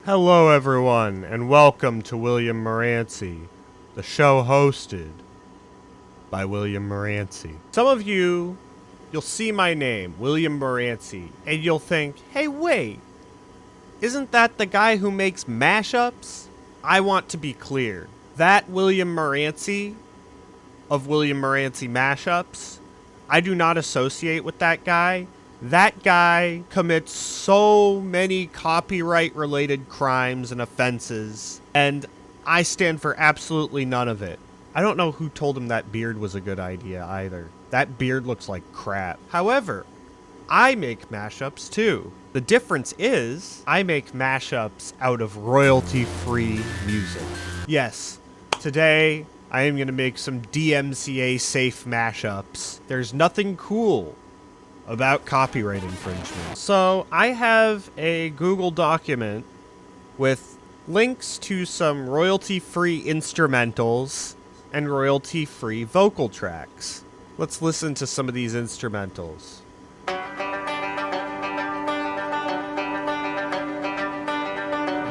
Hello everyone, and welcome to William Maranci, the show hosted by William Maranci. Some of you'll see my name, William Maranci, and you'll think, hey wait, isn't that the guy who makes Mashups? I want to be clear, that William Maranci of William Maranci Mashups, I do not associate with that guy. That guy commits so many copyright-related crimes and offenses, and I stand for absolutely none of it. I don't know who told him that beard was a good idea either. That beard looks like crap. However, I make mashups too. The difference is, I make mashups out of royalty-free music. Yes, today I am going to make some dmca-safe mashups. There's nothing cool about copyright infringement. So I have a Google document with links to some royalty-free instrumentals and royalty-free vocal tracks. Let's listen to some of these instrumentals.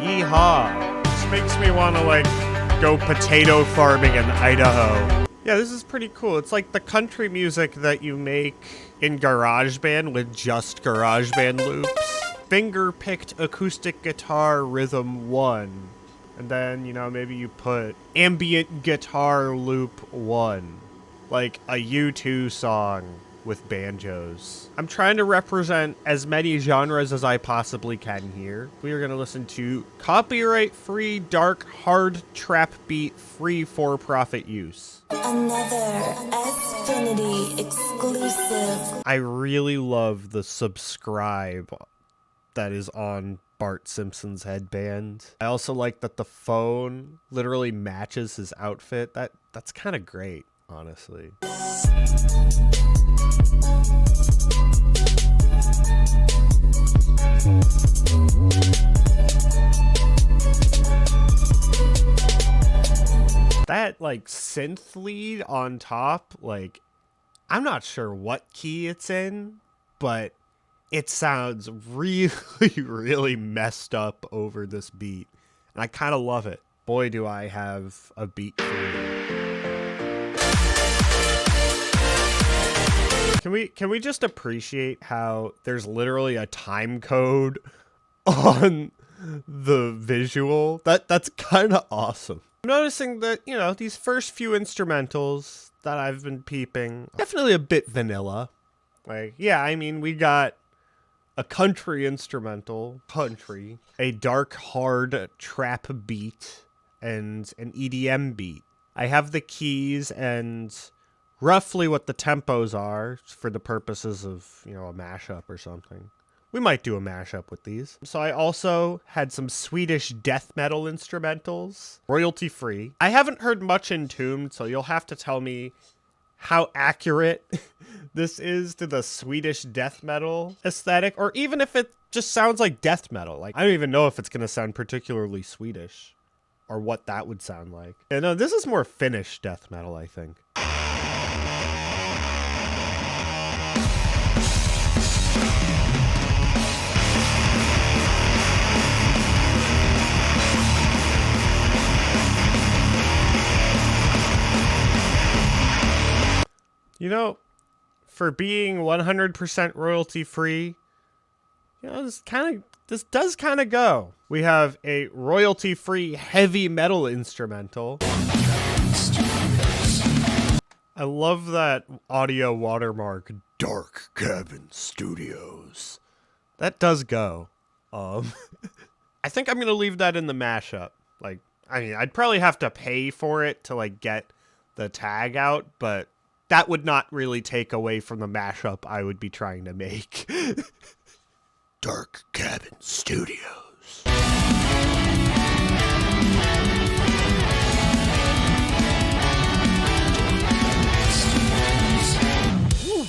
Yeehaw. This makes me want to, like, go potato farming in Idaho. Yeah, this is pretty cool. It's like the country music that you make in GarageBand with just GarageBand loops. Finger-picked acoustic guitar rhythm 1. And then, you know, maybe you put ambient guitar loop 1. Like a U2 song with banjos. I'm trying to represent as many genres as I possibly can here. We are going to listen to copyright-free, dark, hard trap beat free for-profit use. Another Xfinity exclusive. I really love the subscribe that is on Bart Simpson's headband. I also like that the phone literally matches his outfit. That's kind of great, honestly. That, like, synth lead on top, like, I'm not sure what key it's in, but it sounds really, really messed up over this beat. And I kind of love it. Boy, do I have a beat for you. Can we just appreciate how there's literally a time code on the visual? That's kind of awesome. I'm noticing that, you know, these first few instrumentals that I've been peeping, definitely a bit vanilla. Like, yeah, I mean, we got a country instrumental, a dark, hard trap beat, and an EDM beat. I have the keys and roughly what the tempos are for the purposes of, you know, a mashup or something. We might do a mashup with these. So I also had some Swedish death metal instrumentals, royalty free. I haven't heard much Entombed, so you'll have to tell me how accurate this is to the Swedish death metal aesthetic, or even if it just sounds like death metal. Like, I don't even know if it's going to sound particularly Swedish or what that would sound like. Yeah, no, this is more Finnish death metal, I think. You know, for being 100% royalty free, you know, this does kind of go. We have a royalty free heavy metal instrumental. I love that audio watermark, Dark Cabin Studios. That does go. I think I'm going to leave that in the mashup. Like, I mean, I'd probably have to pay for it to, like, get the tag out, but that would not really take away from the mashup I would be trying to make. Dark Cabin Studios. Woo.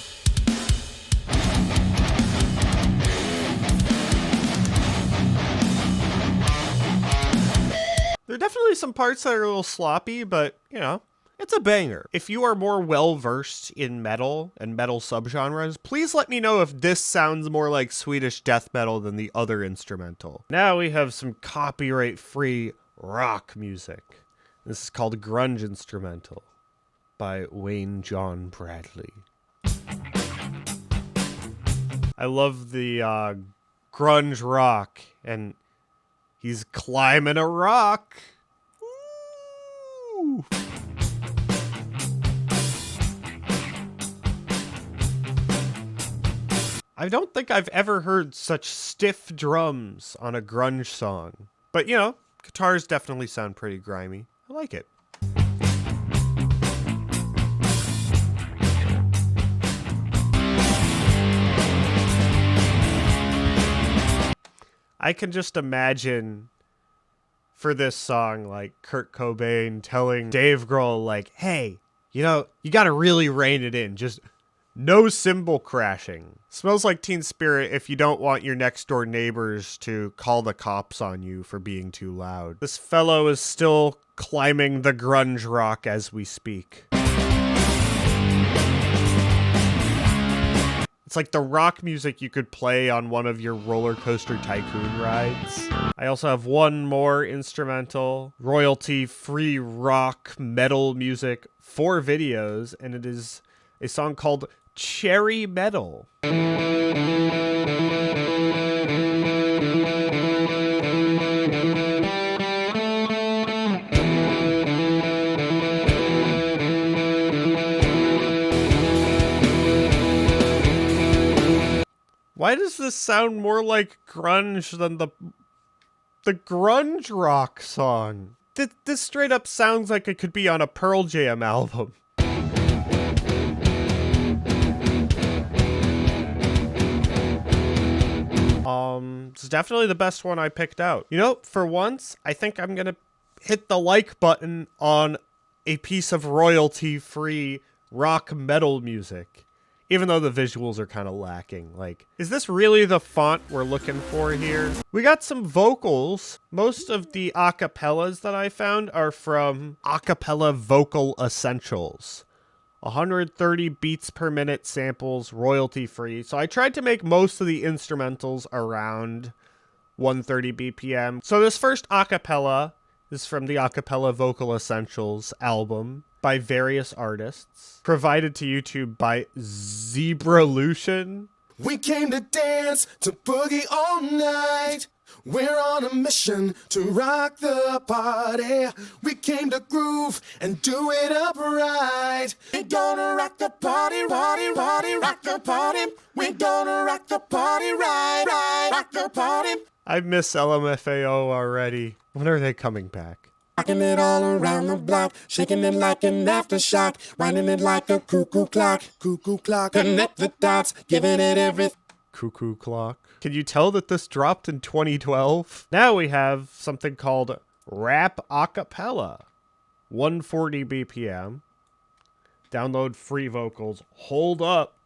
There are definitely some parts that are a little sloppy, but, you know, It's a banger. If you are more well-versed in metal and metal subgenres, please let me know if this sounds more like Swedish death metal than the other instrumental. Now we have some copyright-free rock music. This is called Grunge Instrumental by Wayne John Bradley. I love the grunge rock, and he's climbing a rock. Woo! I don't think I've ever heard such stiff drums on a grunge song. But, you know, guitars definitely sound pretty grimy. I like it. I can just imagine for this song, like Kurt Cobain telling Dave Grohl, like, hey, you know, you gotta really rein it in. Just no cymbal crashing. Smells like Teen Spirit if you don't want your next door neighbors to call the cops on you for being too loud. This fellow is still climbing the grunge rock as we speak. It's like the rock music you could play on one of your roller coaster tycoon rides. I also have one more instrumental, royalty-free rock metal music for videos, and it is a song called Cherry Metal. Why does this sound more like grunge than the grunge rock song? This straight up sounds like it could be on a Pearl Jam album. It's definitely the best one I picked out. You know, for once, I think I'm gonna hit the like button on a piece of royalty-free rock metal music. Even though the visuals are kind of lacking. Like, is this really the font we're looking for here? We got some vocals. Most of the acapellas that I found are from Acapella Vocal Essentials. 130 beats per minute samples, royalty free. So I tried to make most of the instrumentals around 130 BPM. So this first acapella is from the Acapella Vocal Essentials album by various artists, provided to YouTube by Zebralution. We came to dance, to boogie all night. We're on a mission to rock the party. We came to groove and do it upright. We're gonna rock the party, party, party, rock the party. We're gonna rock the party, right, rock the party. I miss LMFAO already. When are they coming back? Rocking it all around the block, shaking it like an aftershock, winding it like a cuckoo clock, connect the dots, giving it everything. Cuckoo clock. Can you tell that this dropped in 2012? Now we have something called Rap Acapella. 140 BPM. Download free vocals. Hold up.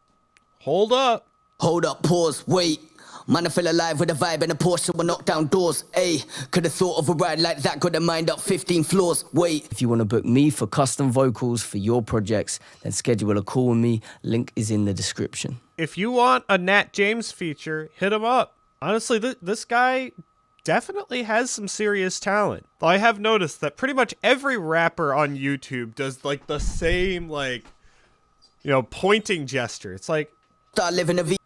Hold up. Hold up, pause, wait. Man, I feel alive with a vibe and a Porsche will knock down doors. Ayy, could have thought of a ride like that, got a mind up 15 floors. Wait. If you want to book me for custom vocals for your projects, then schedule a call with me. Link is in the description. If you want a Nat James feature, hit him up. Honestly, this guy definitely has some serious talent. Though I have noticed that pretty much every rapper on YouTube does like the same, like, you know, pointing gesture. It's like, Start living a V.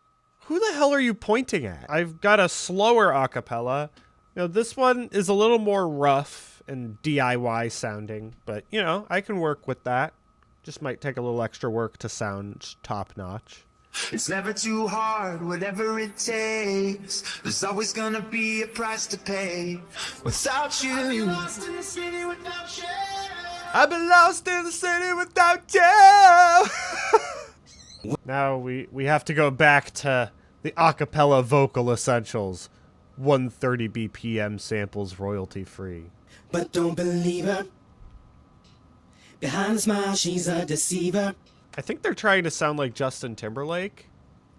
who the hell are you pointing at? I've got a slower acapella. You know, this one is a little more rough and DIY sounding, but, you know, I can work with that. Just might take a little extra work to sound top notch. It's never too hard, whatever it takes. There's always gonna be a price to pay. Without you, I've been lost in the city without you. I've been lost in the city without you. Now we have to go back to the acapella vocal essentials. 130 BPM samples royalty free. But don't believe her. Behind the smile, she's a deceiver. I think they're trying to sound like Justin Timberlake.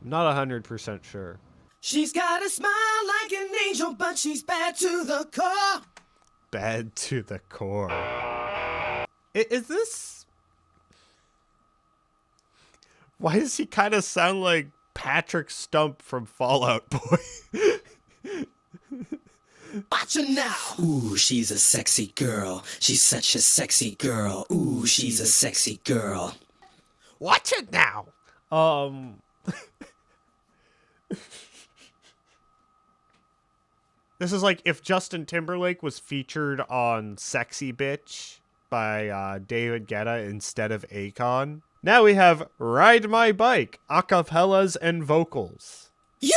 I'm not 100% sure. She's got a smile like an angel, but she's bad to the core. Bad to the core. Is this Why does he kind of sound like Patrick Stump from Fall Out Boy? Watch her now. Ooh, she's a sexy girl. She's such a sexy girl. Ooh, she's a sexy girl. Watch it now. This is like if Justin Timberlake was featured on Sexy Bitch by David Guetta instead of Akon. Now we have Ride My Bike, acapellas and vocals. Yahoo!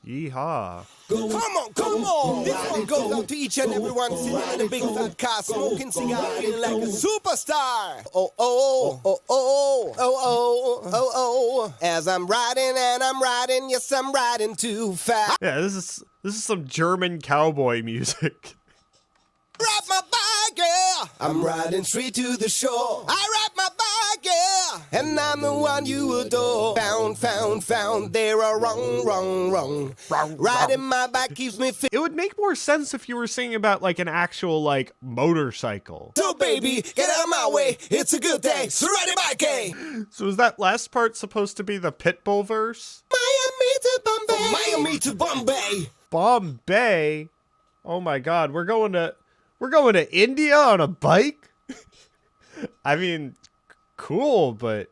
Yeehaw. Come on. This one goes out to each and every one sitting in a big fat car, smoking cigar, feeling like a superstar. Oh, oh, oh, oh, oh, oh, oh, oh, oh. As I'm riding and I'm riding, yes, I'm riding too fast. Yeah, this is some German cowboy music. Ride my bike, yeah. I'm riding straight to the shore. I ride my bike, yeah. And I'm the one you adore. Found. There are wrong. Riding my bike keeps me fit. It would make more sense if you were singing about like an actual like motorcycle. So baby, get out of my way. It's a good day. So ride a bike, eh? So is that last part supposed to be the Pitbull verse? Miami to Bombay. Bombay? Oh my God, we're going to India on a bike? I mean, cool, but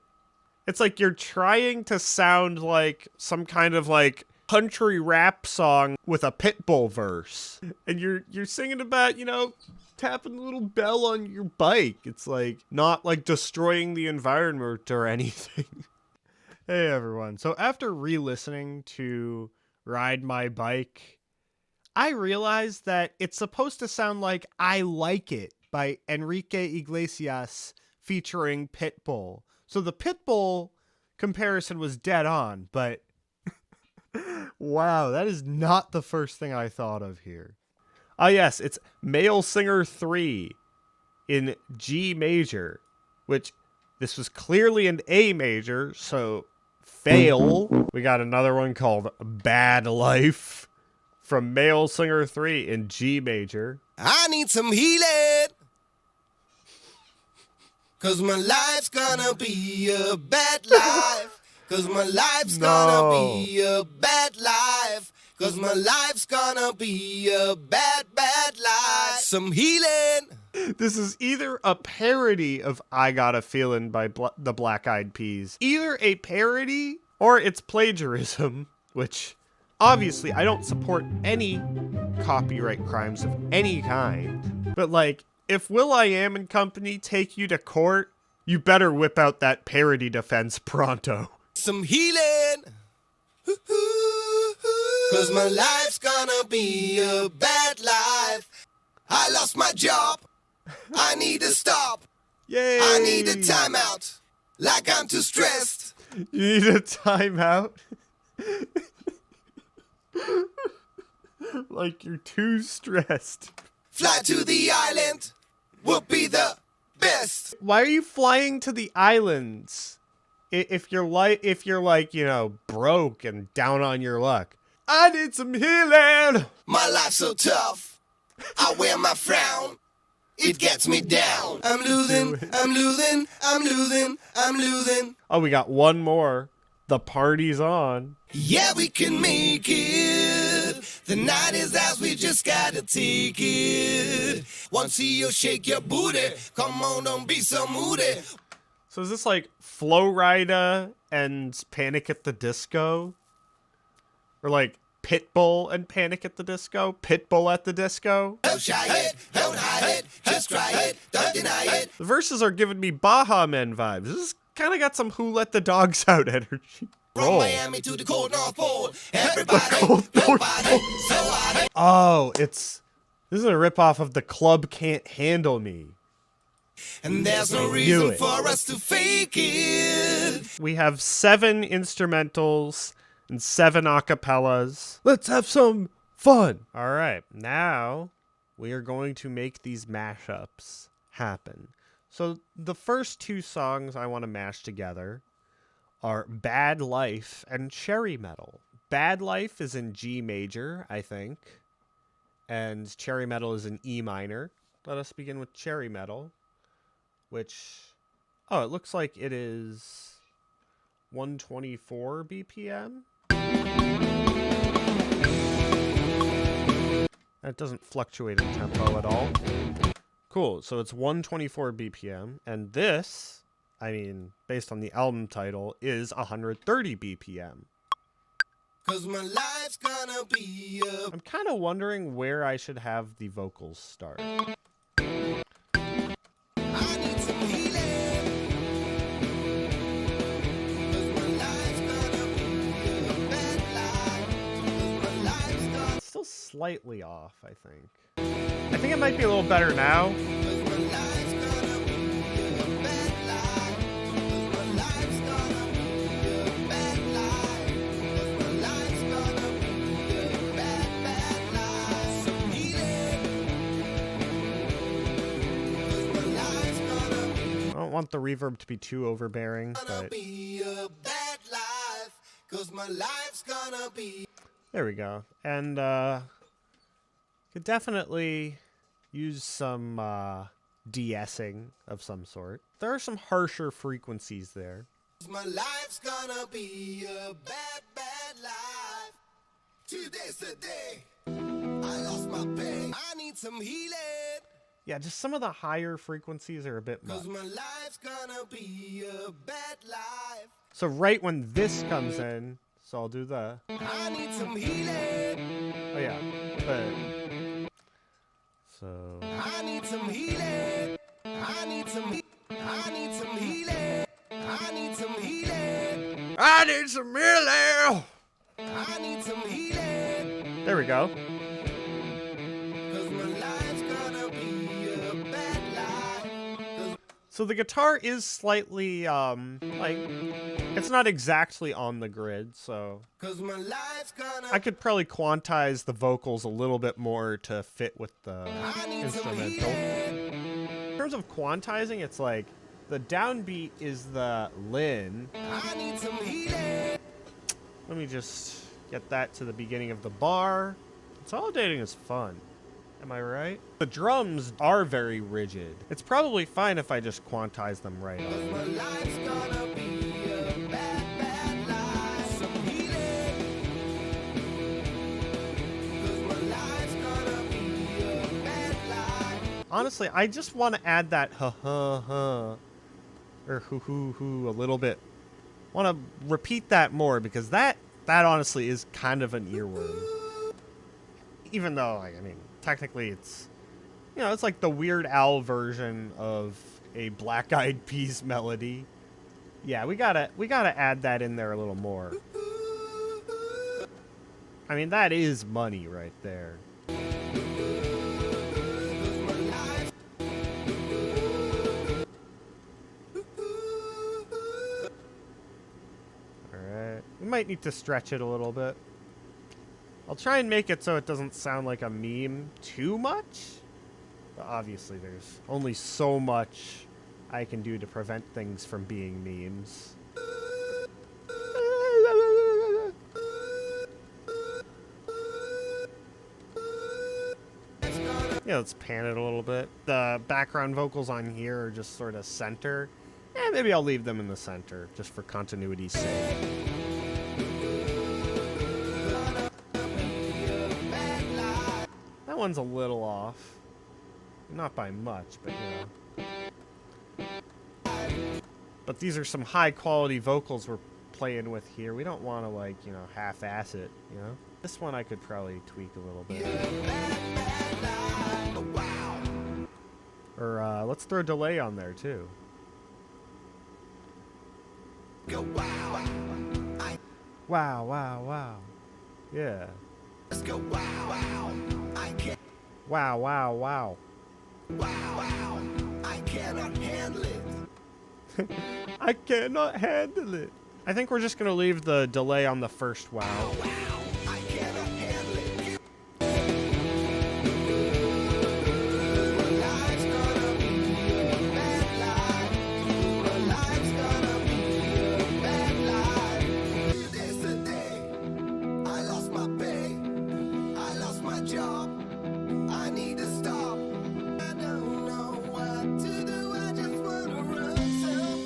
it's like you're trying to sound like some kind of like country rap song with a Pitbull verse. And you're singing about, you know, tapping a little bell on your bike. It's like not like destroying the environment or anything. Hey everyone. So after re-listening to Ride My Bike, I realized that it's supposed to sound like I Like It by Enrique Iglesias featuring Pitbull. So the Pitbull comparison was dead on, but wow, that is not the first thing I thought of here. Ah, yes, it's Male Singer 3 in G major, which this was clearly an A major, so fail. We got another one called Bad Life from Male Singer 3 in G major. I need some healing. 'Cause my life's gonna be a bad life. 'Cause my life's gonna be a bad life. 'Cause my life's gonna be a bad life. Some healing. This is either a parody of I Got a Feeling by the Black Eyed Peas. Either a parody or it's plagiarism, which obviously I don't support any copyright crimes of any kind. But like, if Will.i.am and company take you to court, you better whip out that parody defense pronto. Some healing. 'Cause my life's gonna be a bad life. I lost my job. I need to stop. Yay! I need a timeout. Like I'm too stressed. You need a timeout? Like you're too stressed. Fly to the island would be the best. Why are you flying to the islands? If you're like, you know, broke and down on your luck. I need some healing. My life's so tough. I wear my frown. It gets me down. I'm losing. Oh, we got one more. The party's on. Yeah, we can make it. The night is ours, we just gotta take it. Once you shake your booty, come on, don't be so moody. So is this like Flow Rida and Panic at the Disco? Or like Pitbull and Panic at the Disco? Pitbull at the Disco? Don't shy it, don't hide it, just try it, don't deny it. The verses are giving me Baha Men vibes. This is kind of got some Who Let the Dogs Out energy. From Roll. Miami to the cold North Pole, everybody, cold North nobody, so I. Oh, this is a ripoff of The Club Can't Handle Me. And there's no Knew reason it. for us to fake it. We have 7 instrumentals and 7 acapellas. Let's have some fun. All right, now we are going to make these mashups happen. So the first 2 songs I want to mash together are Bad Life and Cherry Metal. Bad Life is in G major, I think, and Cherry Metal is in E minor. Let us begin with Cherry Metal, which Oh, it looks like it is 124 BPM. That doesn't fluctuate in tempo at all. Cool, so it's 124 BPM, and this, I mean, based on the album title, is 130 BPM. 'Cause my life's gonna be a... I'm kind of wondering where I should have the vocals start. I need some healing. 'Cause my life's gonna be a bad life. 'Cause my life's gonna... It's still slightly off, I think. I think it might be a little better now. 'Cause my life's gonna be a bad life. 'Cause my life's gonna be a bad life. 'Cause my life's gonna be a bad, bad life. Some healing. 'Cause my life's gonna be... I don't want the reverb to be too overbearing, Gonna but be a bad life, 'cause my life's gonna be... there we go. And could definitely use some de-essing of some sort. There are some harsher frequencies there. 'Cause my life's gonna be a bad, bad life. Today's the day I lost my pay. I need some healing, Yeah, just some of the higher frequencies are a bit much. 'cause my life's gonna be a bad life. So right when this comes in, so I'll do the... I need some healing. Oh yeah, but... So... I need some healing. I need some I need some healing. I need some healing. I need some healing! I need some healing. There we go. 'Cause my life's gonna be a bad life. 'Cause So the guitar is slightly, like... It's not exactly on the grid, so... 'cause my life's gonna... I could probably quantize the vocals a little bit more to fit with the I need some instrumental. healing. In terms of quantizing, it's like the downbeat is the Lin. I need some healing. Let me just get that to the beginning of the bar. Consolidating is fun. Am I right? The drums are very rigid. It's probably fine if I just quantize them right off. 'Cause my life's gonna be a bad, bad life. Some healing. 'Cause my life's gonna be a bad life. Honestly, I just want to add that ha or hoo a little bit. Want to repeat that more because that honestly is kind of an earworm. Even though, like, I mean, technically it's, you know, it's like the Weird Al version of a Black Eyed Peas melody. Yeah, we gotta add that in there a little more. I mean, that is money right there. Alright. We might need to stretch it a little bit. I'll try and make it so it doesn't sound like a meme too much. But obviously there's only so much I can do to prevent things from being memes. Yeah, let's pan it a little bit. The background vocals on here are just sort of center. Maybe I'll leave them in the center, just for continuity's sake. That one's a little off. Not by much, but you know. But these are some high quality vocals we're playing with here. We don't want to, like, you know, half-ass it, you know? This one I could probably tweak a little bit. Or let's throw delay on there too. Wow, wow, wow. Yeah. Let's go wow, wow. I can't. Wow, wow, wow. Wow, wow. I cannot handle it. I cannot handle it. I think we're just gonna leave the delay on the first wow. Wow, I cannot handle it. My life's gonna be a bad life. My life's gonna be a bad life. Today's the day I lost my pay. I lost my job. I need to stop. I don't know what to do. I just wanna run some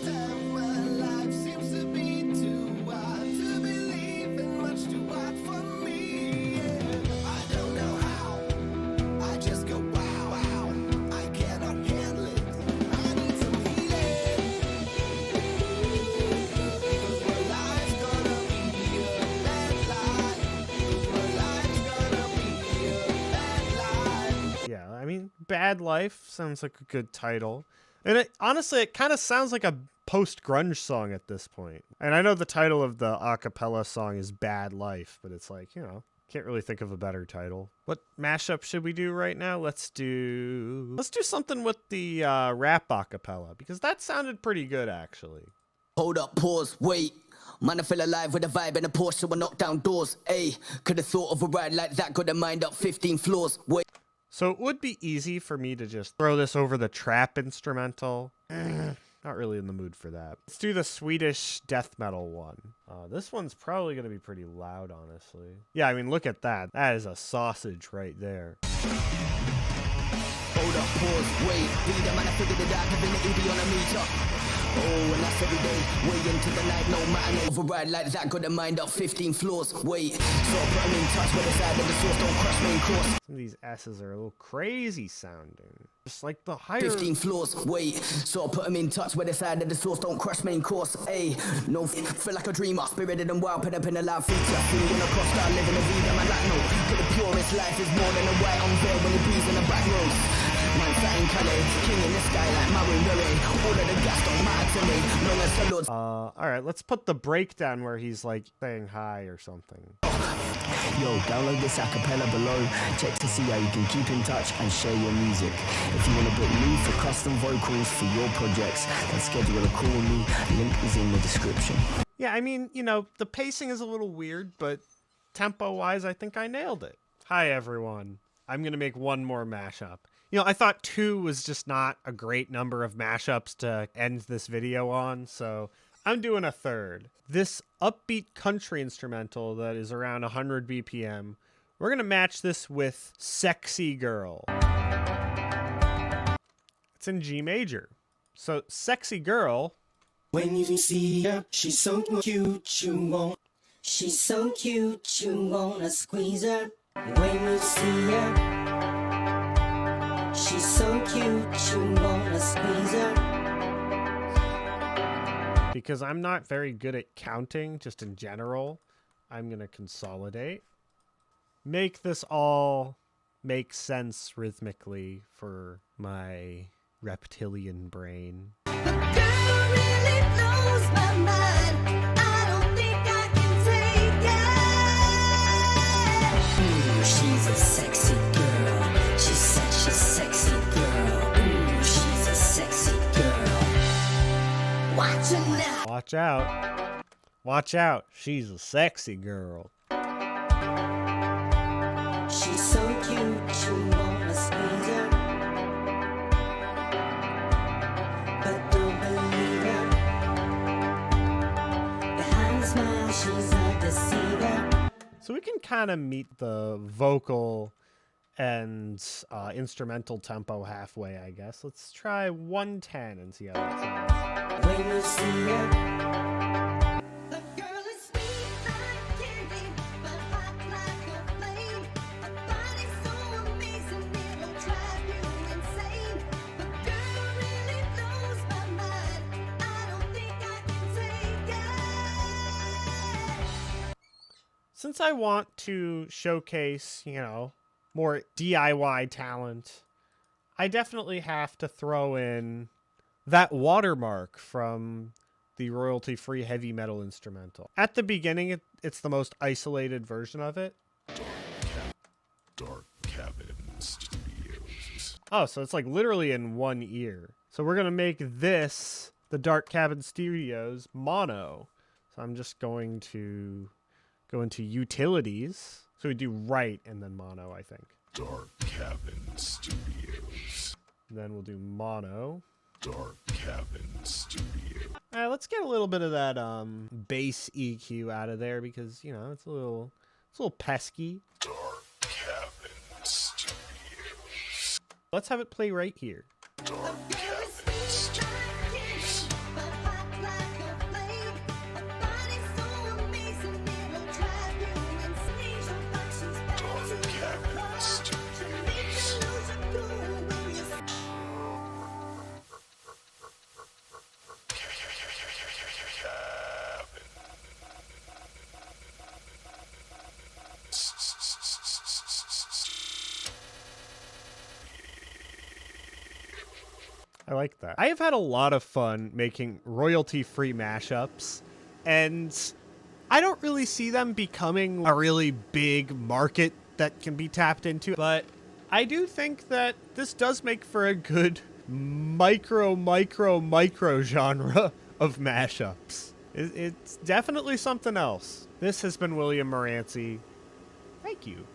Bad Life sounds like a good title. And honestly, it kind of sounds like a post-grunge song at this point. And I know the title of the acapella song is Bad Life, but it's like, can't really think of a better title. What mashup should we do right now? Let's do something with the rap acapella, because that sounded pretty good, actually. Hold up, pause, wait. Man, I feel alive with a vibe and a Porsche will knock down doors. Ayy, could have thought of a ride like that, got a mind up 15 floors. Wait. So it would be easy for me to just throw this over the trap instrumental. Not really in the mood for that. Let's do the Swedish death metal one. This one's probably going to be pretty loud, honestly. Yeah, I mean, look at that. That is a sausage right there. Hold up, pause, wait. Be the man, I figured it out, having the ED on a meter. Oh, and that's every day, way into the night, no matter. Override like that, got a mind up 15 floors. Wait, so put them in touch with the side of the source, don't crush main course. Some of these S's are a little crazy sounding. Just like the higher... 15 floors, wait, so put them in touch with the side of the source, don't crush main course. Ayy, no, feel like a dreamer, spirited and wild, put up in a loud feature. Feeling across, start living a vida, man, like no. Cause the purest life is more than a white on veil when he breathes in the back roads. Man, fat in Calais, king in the sky like Marin Berry. All of the gas don't matter to me, long as the Lord's... Alright, let's put the breakdown where he's like saying hi or something. Yo, download this acapella below. Check to see how you can keep in touch and share your music. If you want to book me for custom vocals for your projects, then schedule a call with me. Link is in the description. Yeah, I mean, the pacing is a little weird, but tempo-wise, I think I nailed it. Hi, everyone. I'm going to make one more mashup. I thought 2 was just not a great number of mashups to end this video on, so I'm doing a third. This upbeat country instrumental that is around 100 BPM, we're going to match this with Sexy Girl. It's in G major. So, Sexy Girl... When you see her, she's so cute, you want. She's so cute, you wanna squeeze her. When you see her, she's so cute, you wanna squeeze her. Because I'm not very good at counting, just in general, I'm going to consolidate. Make this all make sense rhythmically for my reptilian brain. She's a sexy girl. She's such a sexy girl. Ooh, she's a sexy girl. Watch her now. Watch out. Watch out. She's a sexy girl. She's so cute, you wanna squeeze her. But don't believe her. Behind the smile, she's a deceiver. So we can kind of meet the vocal and instrumental tempo halfway, I guess. Let's try 110 and see how that sounds. When you see her, The girl is sweet like candy, but hot like a flame. Her body's so amazing, it'll drive you insane. The girl really blows my mind. I don't think I can take it. Since I want to showcase, more DIY talent, I definitely have to throw in that watermark from the royalty-free heavy metal instrumental. At the beginning, it's the most isolated version of it. Dark Cabin Studios. Oh, so it's like literally in one ear. So we're going to make this, the Dark Cabin Studios, mono. So I'm just going to go into utilities. So we do right and then mono, I think. Dark Cabin Studios. Then we'll do mono. Dark Cabin Studio. All right, let's get a little bit of that bass EQ out of there because, it's a little pesky. Dark Cabin Studios. Let's have it play right here. Dark Girl Cabin is sweet like candy, but hot like a flame. Her body's so amazing, it'll drive you insane. But she's back to Dark Cabin the core. Studios. She'll make you lose your cool when you I like that. I have had a lot of fun making royalty-free mashups, and I don't really see them becoming a really big market that can be tapped into, but I do think that this does make for a good micro genre of mashups. It's definitely something else. This has been William Maranci. Thank you.